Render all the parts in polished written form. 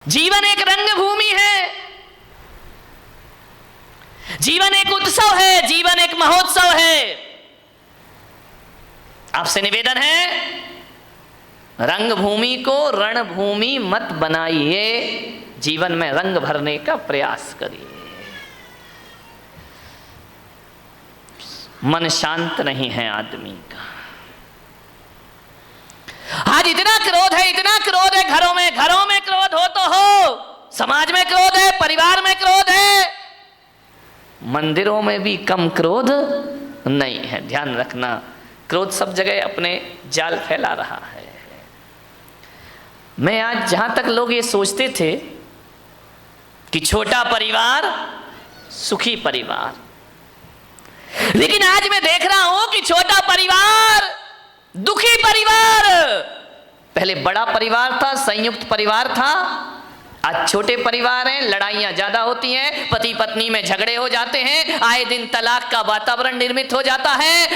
जीवन एक रंग भूमि है, जीवन एक उत्सव है, जीवन एक महोत्सव है। आपसे निवेदन है, रंगभूमि को रणभूमि मत बनाइए, जीवन में रंग भरने का प्रयास करिए। मन शांत नहीं है आदमी का। आज इतना क्रोध है, इतना क्रोध है, घरों में क्रोध हो तो हो, समाज में क्रोध है, परिवार में क्रोध है, मंदिरों में भी कम क्रोध नहीं है। ध्यान रखना, क्रोध सब जगह अपने जाल फैला रहा है। मैं आज जहां तक लोग ये सोचते थे कि छोटा परिवार सुखी परिवार, लेकिन आज मैं देख रहा हूं कि छोटा परिवार दुखी परिवार। पहले बड़ा परिवार था, संयुक्त परिवार था, आज छोटे परिवार हैं, लड़ाइयां ज्यादा होती हैं, पति पत्नी में झगड़े हो जाते हैं, आए दिन तलाक का वातावरण निर्मित हो जाता है।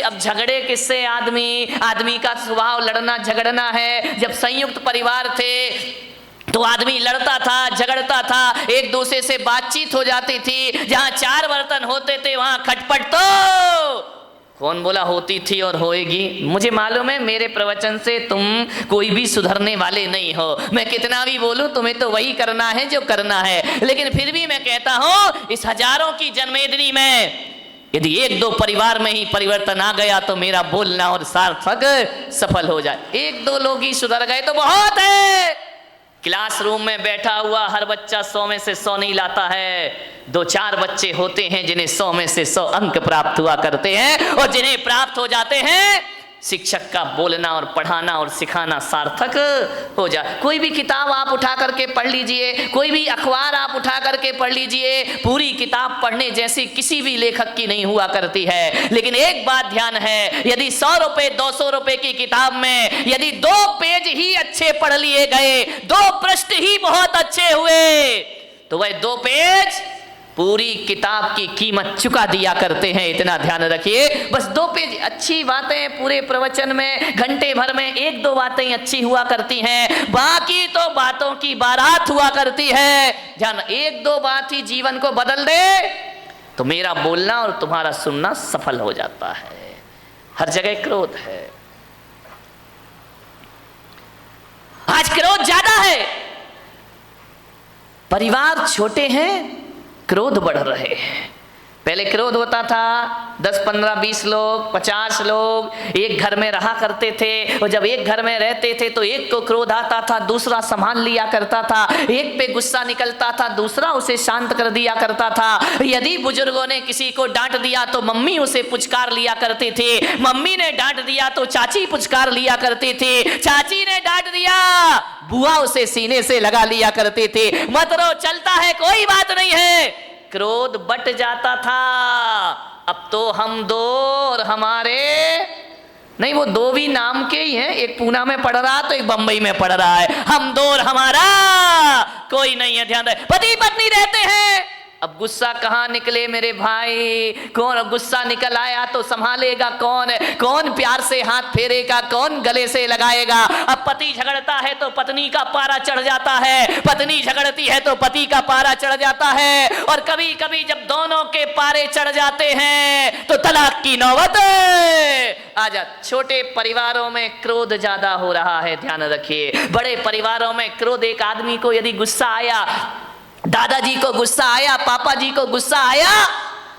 अब झगड़े किससे? आदमी का स्वभाव लड़ना झगड़ना है। जब संयुक्त परिवार थे तो आदमी लड़ता था, झगड़ता था, एक दूसरे से बातचीत हो जाती थी। जहां 4 बर्तन होते थे वहां खटपट तो कौन बोला होती थी और होएगी। मुझे मालूम है मेरे प्रवचन से तुम कोई भी सुधरने वाले नहीं हो, मैं कितना भी बोलूं तुम्हें तो वही करना है जो करना है। लेकिन फिर भी मैं कहता हूं, इस हजारों की जन्मेदिनी में यदि 1-2 परिवार में ही परिवर्तन आ गया तो मेरा बोलना और सार्थक सफल हो जाए। 1-2 लोग ही सुधर गए तो बहुत है। क्लासरूम में बैठा हुआ हर बच्चा 100 में से 100 नहीं लाता है। 2-4 बच्चे होते हैं जिन्हें 100 में से 100 अंक प्राप्त हुआ करते हैं, और जिन्हें प्राप्त हो जाते हैं शिक्षक का बोलना और पढ़ाना और सिखाना सार्थक हो जाए। कोई भी किताब आप उठा करके पढ़ लीजिए, कोई भी अखबार आप उठा करके पढ़ लीजिए, पूरी किताब पढ़ने जैसी किसी भी लेखक की नहीं हुआ करती है। लेकिन एक बात ध्यान है, यदि 100 रुपए 200 रुपए की किताब में यदि 2 पेज ही अच्छे पढ़ लिए गए, 2 पृष्ठ ही बहुत अच्छे हुए, तो वह 2 पेज पूरी किताब की कीमत चुका दिया करते हैं। इतना ध्यान रखिए। बस 2 पेज अच्छी बातें पूरे प्रवचन में घंटे भर में 1-2 बातें अच्छी हुआ करती हैं, बाकी तो बातों की बारात हुआ करती है। ध्यान, 1-2 बात ही जीवन को बदल दे तो मेरा बोलना और तुम्हारा सुनना सफल हो जाता है। हर जगह क्रोध है, आज क्रोध ज्यादा है। परिवार छोटे हैं, क्रोध बढ़ रहे हैं। पहले क्रोध होता था 10, 15, 20 लोग, 50 लोग एक घर में रहा करते थे, और जब एक घर में रहते थे तो एक को क्रोध आता था, दूसरा संभाल लिया करता था। एक पे गुस्सा निकलता था, दूसरा उसे शांत कर दिया करता था। यदि बुजुर्गों ने किसी को डांट दिया तो मम्मी उसे पुचकार लिया करती थी, मम्मी ने डांट दिया तो चाची पुचकार लिया करती थी, चाची ने डांट दिया बुआ उसे सीने से लगा लिया करती थी। मत रो, चलता है, कोई बात नहीं है। क्रोध बट जाता था। अब तो हम 2 और हमारे नहीं, वो 2 भी नाम के ही हैं, एक पूना में पढ़ रहा तो एक बंबई में पढ़ रहा है। हम 2 और हमारा कोई नहीं है। ध्यान रहे, पति पत्नी रहते हैं। अब गुस्सा कहां निकले मेरे भाई? कौन गुस्सा निकल आया तो संभालेगा कौन? कौन प्यार से हाथ फेरेगा? कौन गले से लगाएगा? अब पति झगड़ता है तो पत्नी का पारा चढ़ जाता है, पत्नी झगड़ती है तो पति का पारा चढ़ जाता है, और कभी कभी जब दोनों के पारे चढ़ जाते हैं तो तलाक की नौबत आ जाती। छोटे परिवारों में क्रोध ज्यादा हो रहा है, ध्यान रखिए। बड़े परिवारों में क्रोध, एक आदमी को यदि गुस्सा आया, दादाजी को गुस्सा आया, पापा जी को गुस्सा आया,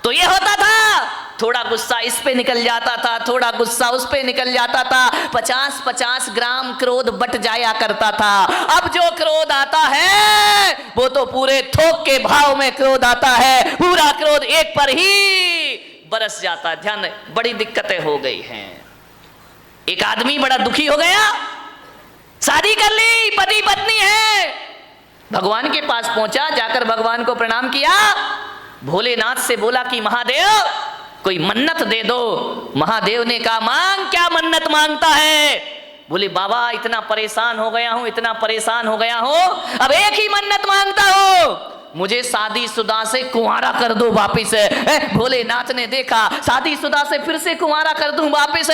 तो ये होता था, थोड़ा गुस्सा इस पे निकल जाता था, थोड़ा गुस्सा उस पे निकल जाता था, 50-50 ग्राम क्रोध बट जाया करता था। अब जो क्रोध आता है वो तो पूरे थोक के भाव में क्रोध आता है, पूरा क्रोध एक पर ही बरस जाता है। ध्यान, बड़ी दिक्कतें हो गई हैं। एक आदमी बड़ा दुखी हो गया, शादी कर ली, पति पत्नी है, भगवान के पास पहुंचा, जाकर भगवान को प्रणाम किया, भोलेनाथ से बोला कि महादेव कोई मन्नत दे दो। महादेव ने कहा, मांग, क्या मन्नत मांगता है? बोले, बाबा इतना परेशान हो गया हूं, इतना परेशान हो गया हूं, अब एक ही मन्नत मांगता हूं, मुझे शादीशुदा से कुंवारा कर दो वापिस। भोलेनाथ ने देखा, शादीशुदा से फिर से कुंवारा कर दूं वापिस।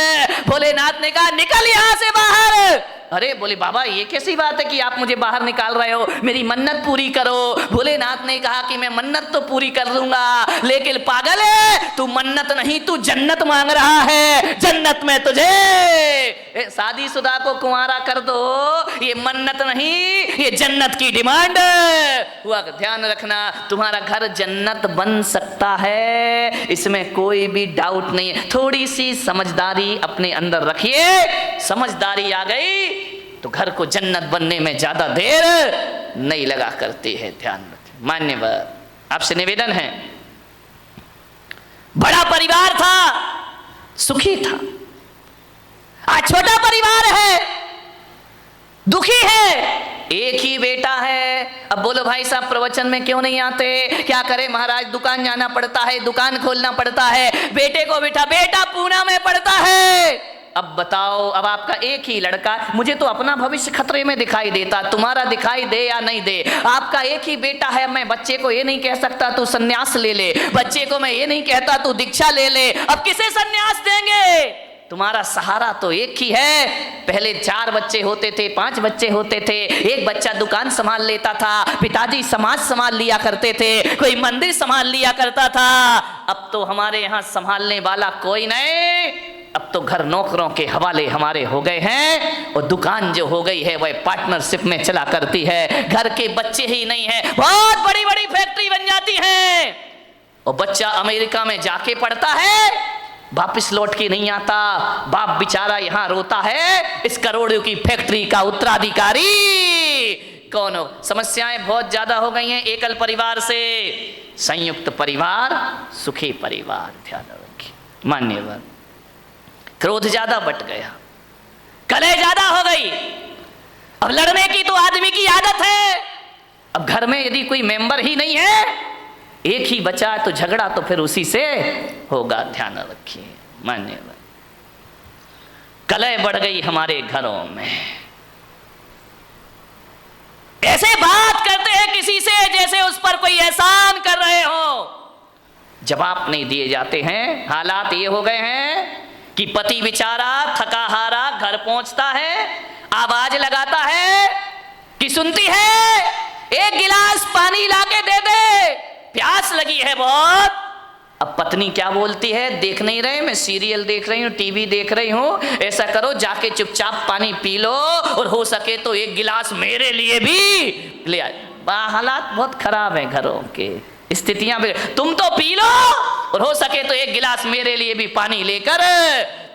भोलेनाथ ने कहा, निकल यहां से बाहर। अरे बोले बाबा ये कैसी बात है कि आप मुझे बाहर निकाल रहे हो, मेरी मन्नत पूरी करो। भोलेनाथ ने कहा कि मैं मन्नत तो पूरी कर दूंगा, लेकिन पागल है तू, मन्नत नहीं तू जन्नत मांग रहा है, जन्नत में तुझे शादीशुदा को कुंवारा कर दो, ये मन्नत नहीं ये जन्नत की डिमांड हुआ। ध्यान रखना, तुम्हारा घर जन्नत बन सकता है, इसमें कोई भी डाउट नहीं है। थोड़ी सी समझदारी अपने अंदर रखिए, समझदारी आ गई तो घर को जन्नत बनने में ज्यादा देर नहीं लगा करती है। ध्यान रखें। मान्यवर, आपसे निवेदन है, बड़ा परिवार था, सुखी था, आज छोटा परिवार है, दुखी है, एक ही बेटा है। अब बोलो भाई साहब प्रवचन में क्यों नहीं आते, क्या करें महाराज, दुकान जाना पड़ता है, दुकान खोलना पड़ता है, बेटे को बिठा, बेटा पूना में पड़ता है। अब बताओ, अब आपका एक ही लड़का, मुझे तो अपना भविष्य खतरे में दिखाई देता, तुम्हारा दिखाई दे या नहीं दे, आपका एक ही बेटा है। मैं बच्चे को ये नहीं कह सकता तू सन्यास ले ले, बच्चे को मैं ये नहीं कहता तू दीक्षा ले ले, अब किसे सन्यास देंगे? तुम्हारा सहारा तो एक ही है। पहले 4 बच्चे होते थे, 5 बच्चे होते थे, एक बच्चा दुकान संभाल लेता था, पिताजी समाज संभाल लिया करते थे, कोई मंदिर संभाल लिया करता था। अब तो हमारे यहाँ संभालने वाला कोई नहीं, अब तो घर नौकरों के हवाले हमारे हो गए हैं, और दुकान जो हो गई है वह पार्टनरशिप में चला करती है। घर के बच्चे ही नहीं है, बहुत बड़ी बड़ी फैक्ट्री बन जाती है, और बच्चा अमेरिका में जाके पढ़ता है, वापिस लौट के नहीं आता, बाप बेचारा यहां रोता है, इस करोड़ों की फैक्ट्री का उत्तराधिकारी कौन हो। समस्याएं बहुत ज्यादा हो गई हैं एकल परिवार से, संयुक्त परिवार सुखी परिवार। ध्यान रखिए। मान्यवर, क्रोध ज्यादा बढ़ गया, कलह ज्यादा हो गई, अब लड़ने की तो आदमी की आदत है। अब घर में यदि कोई मेंबर ही नहीं है, एक ही बचा तो झगड़ा तो फिर उसी से होगा। ध्यान रखिए। मान्यवर, कलह बढ़ गई हमारे घरों में, ऐसे बात करते हैं किसी से जैसे उस पर कोई एहसान कर रहे हो, जवाब नहीं दिए जाते हैं। हालात ये हो गए हैं कि पति बेचारा थका हारा घर पहुंचता है, आवाज लगाता है कि सुनती है, एक गिलास पानी लाके दे दे, प्यास लगी है बहुत। अब पत्नी क्या बोलती है, देख नहीं रहे, मैं सीरियल देख रही हूँ, टीवी देख रही हूँ, ऐसा करो जाके चुपचाप पानी पी लो, और हो सके तो एक गिलास मेरे लिए भी ले आए। हालात बहुत खराब है घरों के, स्थितियां भी, तुम तो पी लो और हो सके तो एक गिलास मेरे लिए भी पानी लेकर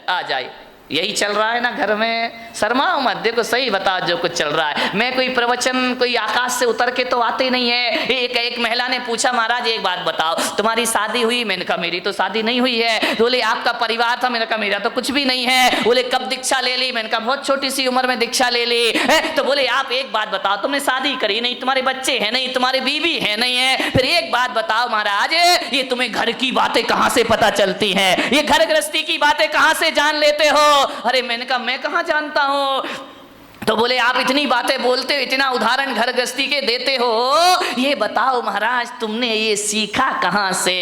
आ जाए। यही चल रहा है ना घर में। शर्माओ मत, देखो सही बताओ जो कुछ चल रहा है। मैं कोई प्रवचन कोई आकाश से उतर के तो आते नहीं है। एक महिला ने पूछा, महाराज एक बात बताओ, तुम्हारी शादी हुई? मैंने कहा मेरी तो शादी नहीं हुई है। बोले आपका परिवार था? मैंने कहा मेरा तो कुछ भी नहीं है। बोले कब दीक्षा ले ली? मैंने कहा बहुत छोटी सी उम्र में दीक्षा ले ली। तो बोले आप एक बात बताओ, तुमने शादी करी नहीं, तुम्हारे बच्चे हैं नहीं, तुम्हारी बीवी है नहीं है, फिर एक बात बताओ महाराज, ये तुम्हें घर की बातें कहां से पता चलती हैं? ये घर गृहस्थी की बातें कहां से जान लेते हो? अरे मैंने कहा मैं कहां जानता हूं। तो बोले आप इतनी बातें बोलते हो, इतना उदाहरण घर गृहस्थी के देते हो, ये बताओ महाराज तुमने ये सीखा कहां से?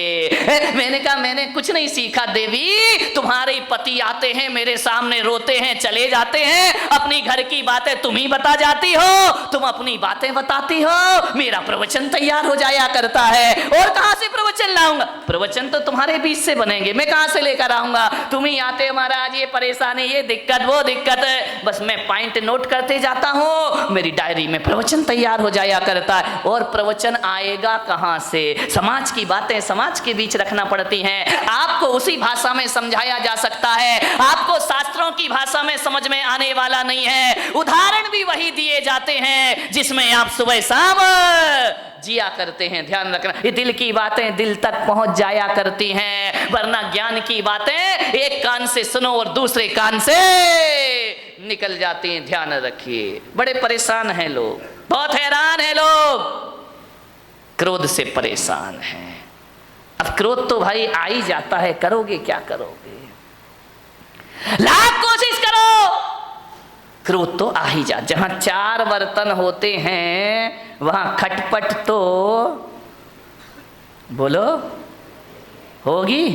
मैंने कहा मैंने कुछ नहीं सीखा देवी, तुम्हारे पति आते हैं मेरे सामने, रोते हैं चले जाते हैं, अपनी घर की बातें तुम ही बता जाती हो, तुम अपनी बातें बताती हो, मेरा प्रवचन तैयार हो जाया करता है। और कहां से प्रवचन लाऊंगा? प्रवचन तो तुम्हारे बीच से बनेंगे, मैं कहां से लेकर आऊंगा? तुम ही आते हो महाराज, ये परेशानी, ये दिक्कत, वो दिक्कत, बस मैं पॉइंट नोट करते जाता हूं, मेरी डायरी में प्रवचन तैयार हो जाया करता है। और प्रवचन आएगा कहां से? समाज की बातें समाज के बीच रखना पड़ती हैं। आपको उसी भाषा में समझाया जा सकता है, आपको शास्त्रों की भाषा में समझ में आने वाला नहीं है। उदाहरण भी वही दिए जाते हैं जिसमें आप सुबह शाम जिया करते हैं। ध्यान रखना, ये दिल की बातें दिल तक पहुंच जाया करती हैं, वरना ज्ञान की बातें एक कान से सुनो और दूसरे कान से निकल जाती हैं। ध्यान रखिए, बड़े परेशान हैं लोग, बहुत हैरान हैं लोग, क्रोध से परेशान हैं। अब क्रोध तो भाई आ ही जाता है, करोगे क्या करोगे? लाख कोशिश करो, क्रोध तो आ ही जा। जहां 4 बर्तन होते हैं वहां खटपट तो बोलो होगी,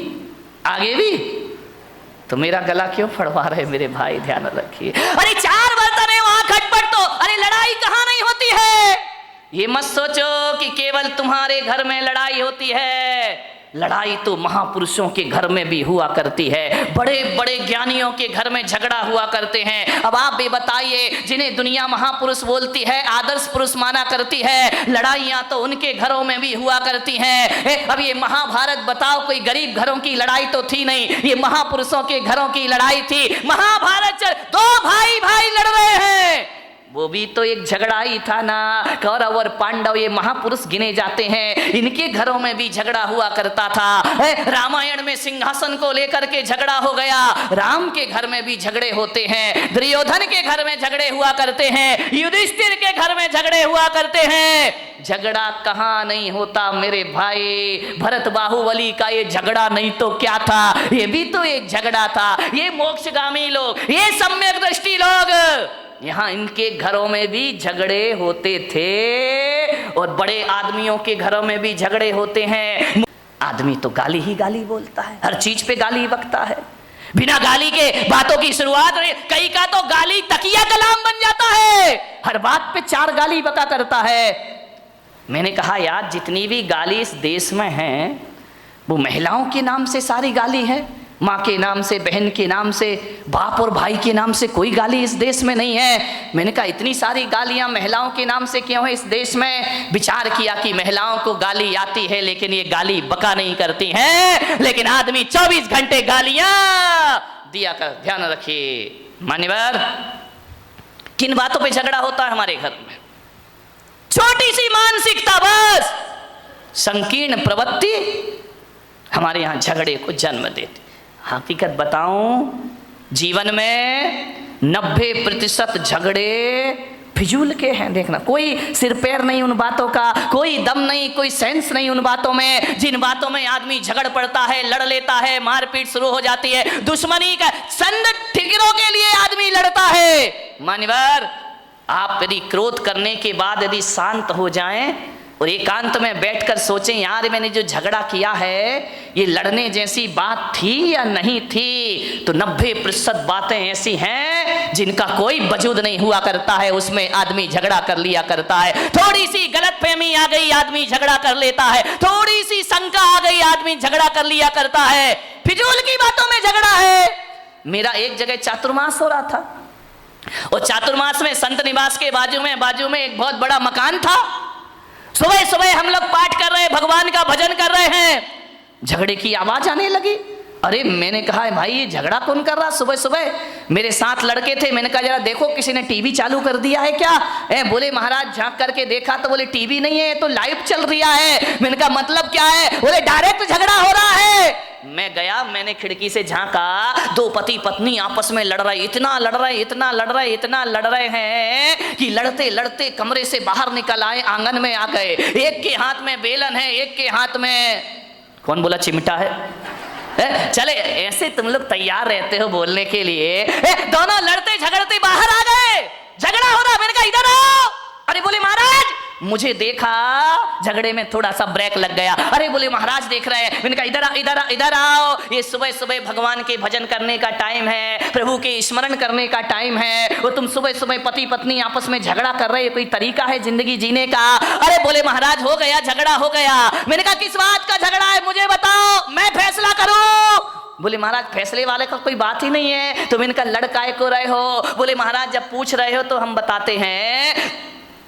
आगे भी। तो मेरा गला क्यों फड़वा रहे मेरे भाई? ध्यान रखिए। अरे 4 बर्तन है वहां कहां नहीं होती है। ये मत सोचो कि केवल तुम्हारे घर में लड़ाई होती है, लड़ाई तो महापुरुषों के घर में भी हुआ करती है, बड़े बड़े ज्ञानियों के घर में झगड़ा हुआ करते हैं। अब आप भी बताइए, जिन्हें दुनिया महापुरुष बोलती है, आदर्श पुरुष माना करती है, लड़ाइयां तो उनके घरों में भी हुआ करती हैं। अब ये महाभारत बताओ, कोई गरीब घरों की लड़ाई तो थी नहीं, ये महापुरुषों के घरों की लड़ाई थी। महाभारत दो भाई भाई लड़ रहे हैं, वो भी तो एक झगड़ा ही था ना। कौरव और पांडव ये महापुरुष गिने जाते हैं, इनके घरों में भी झगड़ा हुआ करता था। रामायण में सिंहासन को लेकर के झगड़ा हो गया, राम के घर में भी झगड़े होते हैं, दुर्योधन के घर में झगड़े हुआ करते हैं, युधिष्ठिर के घर में झगड़े हुआ करते हैं। झगड़ा कहां नहीं होता मेरे भाई। भरत बाहुबली का ये झगड़ा नहीं तो क्या था, ये भी तो एक झगड़ा था। ये मोक्षगामी लोग, ये सम्यक दृष्टि लोग, यहां इनके घरों में भी झगड़े होते थे, और बड़े आदमियों के घरों में भी झगड़े होते हैं। आदमी तो गाली ही गाली बोलता है, हर चीज पे गाली बकता है, बिना गाली के बातों की शुरुआत। कई का तो गाली तकिया कलाम बन जाता है, हर बात पे 4 गाली बका करता है। मैंने कहा यार, जितनी भी गाली इस देश में है वो महिलाओं के नाम से सारी गाली है, माँ के नाम से, बहन के नाम से, बाप और भाई के नाम से कोई गाली इस देश में नहीं है। मैंने कहा इतनी सारी गालियां महिलाओं के नाम से क्यों है इस देश में। विचार किया कि महिलाओं को गाली आती है लेकिन ये गाली बका नहीं करती हैं, लेकिन आदमी 24 घंटे गालियां दिया कर। ध्यान रखिए मान्यवर, किन बातों पे झगड़ा होता है हमारे घर में। छोटी सी मानसिकता, बस संकीर्ण प्रवृत्ति हमारे यहां झगड़े को जन्म देती। हकीकत बताऊं, जीवन में 90% झगड़े फिजूल के हैं। देखना, कोई सिर पैर नहीं उन बातों का, कोई दम नहीं, कोई सेंस नहीं उन बातों में। जिन बातों में आदमी झगड़ पड़ता है, लड़ लेता है, मारपीट शुरू हो जाती है, दुश्मनी का संद ठिकरों के लिए आदमी लड़ता है। मान्यवर, आप यदि क्रोध करने के बाद यदि शांत हो जाएं और एकांत में बैठकर सोचें, यार मैंने जो झगड़ा किया है ये लड़ने जैसी बात थी या नहीं थी, तो 90% बातें ऐसी हैं जिनका कोई वजूद नहीं हुआ करता है, उसमें आदमी झगड़ा कर लिया करता है। थोड़ी सी गलतफहमी आ गई, आदमी झगड़ा कर लेता है, थोड़ी सी शंका आ गई, आदमी झगड़ा कर लिया करता है। फिजूल की बातों में झगड़ा है। मेरा एक जगह चातुर्मास हो रहा था, और चातुर्मास में संत निवास के बाजू में एक बहुत बड़ा मकान था। सुबह सुबह हम लोग पाठ कर रहे हैं, भगवान का भजन कर रहे हैं, झगड़े की आवाज आने लगी। अरे मैंने कहा भाई ये झगड़ा कौन कर रहा सुबह सुबह। मेरे साथ लड़के थे, मैंने कहा जरा देखो किसी ने टीवी चालू कर दिया है क्या। बोले महाराज झांक करके देखा तो बोले टीवी नहीं है, तो लाइव चल रहा है। मैंने कहा मतलब क्या है, बोले डायरेक्ट झगड़ा हो रहा है। मैं गया, मैंने खिड़की से झांका, 2 पति पत्नी आपस में लड़ रहे, इतना लड़ रहे हैं कि लड़ते लड़ते कमरे से बाहर निकल आए, आंगन में आ गए। एक के हाथ में बेलन है, एक के हाथ में कौन बोला चिमटा है। चले ऐसे तुम लोग तैयार रहते हो बोलने के लिए। दोनों लड़ते झगड़ते बाहर आ गए, झगड़ा हो रहा। मैंने कहा इधर आओ। अरे बोले महाराज, मुझे देखा, झगड़े में थोड़ा सा ब्रेक लग गया। अरे बोले महाराज देख रहे हैं। मैंने कहा इधर आओ, ये सुबह सुबह भगवान के भजन करने का टाइम है, प्रभु के स्मरण करने का टाइम है, वो तुम सुबह सुबह पति पत्नी आपस में झगड़ा कर रहे हो, कोई तरीका है जिंदगी जीने का। अरे बोले महाराज हो गया, झगड़ा हो गया। मैंने कहा किस बात का झगड़ा है मुझे बताओ, मैं फैसला करूं। बोले महाराज फैसले वाले का कोई बात ही नहीं है। तो मैंने कहा लड़काए को रहे हो। बोले महाराज जब पूछ रहे हो तो हम बताते हैं,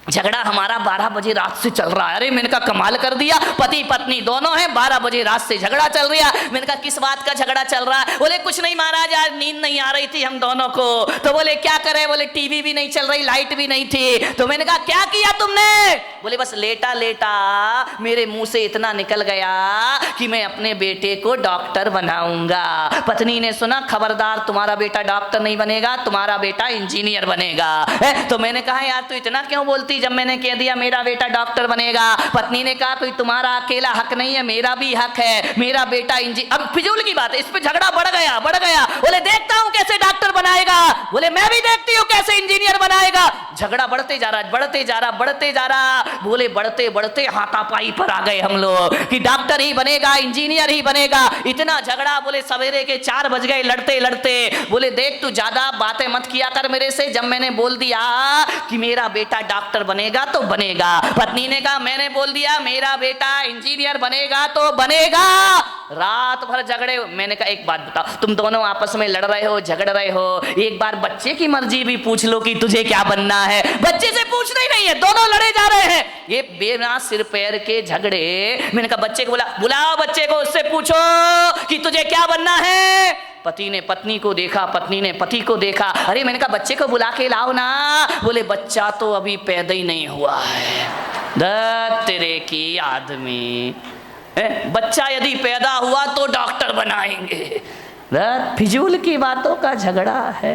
झगड़ा हमारा 12 बजे रात से चल रहा है। अरे मैंने कहा कमाल कर दिया, पति पत्नी दोनों हैं, 12 बजे रात से झगड़ा चल रहा है। मैंने कहा किस बात का झगड़ा चल रहा है। बोले कुछ नहीं महाराज, आज नींद नहीं आ रही थी हम दोनों को। तो बोले क्या करे। बोले टीवी भी नहीं चल रही, लाइट भी नहीं थी। तो मैंने कहा क्या किया तुमने। बोले बस लेटा लेटा मेरे मुंह से इतना निकल गया कि मैं अपने बेटे को डॉक्टर बनाऊंगा। पत्नी ने सुना, खबरदार तुम्हारा बेटा डॉक्टर नहीं बनेगा, तुम्हारा बेटा इंजीनियर बनेगा। तो मैंने कहा यार तू इतना क्यों बोलती। जब मैंने कह दिया मेरा बेटा डॉक्टर बनेगा, पत्नी ने कहा कोई तुम्हारा अकेला हक नहीं है, मेरा भी हक है, मेरा बेटा अब फिजूल की बात है, इस पे झगड़ा बढ़ गया। बोले देखता हूं कैसे डॉक्टर बनाएगा। बोले मैं भी देखती हूं कैसे इंजीनियर बनाएगा। झगड़ा बढ़ते जा रहा, बढ़ते जा रहा, बढ़ते जा रहा। बोले बढ़ते बढ़ते हाथापाई पर आ गए हम लोग कि डॉक्टर ही बनेगा, इंजीनियर ही बनेगा। इतना झगड़ा, बोले सवेरे के 4 बज गए लड़ते लड़ते। बोले देख तू ज्यादा बातें मत किया कर मेरे से, जब मैंने बोल दिया कि मेरा बेटा डॉक्टर बनेगा तो बनेगा। पत्नी ने कहा मैंने बोल दिया मेरा बेटा इंजीनियर बनेगा तो बनेगा। रात भर झगड़े। मैंने कहा एक बात बताओ, तुम दोनों आपस में लड़ रहे हो, झगड़ रहे हो, एक बार बच्चे की मर्जी भी पूछ लो कि तुझे क्या बनना है। बच्चे से पूछना ही नहीं है, दोनों लड़े जा रहे हैं, ये बिना सिर पैर के झगड़े। मैंने कहा बच्चे को बुलाओ बच्चे को, उससे पूछो कि तुझे क्या बनना है। पति ने पत्नी को देखा, पत्नी ने पति को देखा। अरे मैंने कहा बच्चे को बुला के लाओ ना। बोले बच्चा तो अभी पैदा ही नहीं हुआ है। तेरे की आदमी, बच्चा यदि पैदा हुआ तो डॉक्टर बनाएंगे। फिजूल की बातों का झगड़ा है।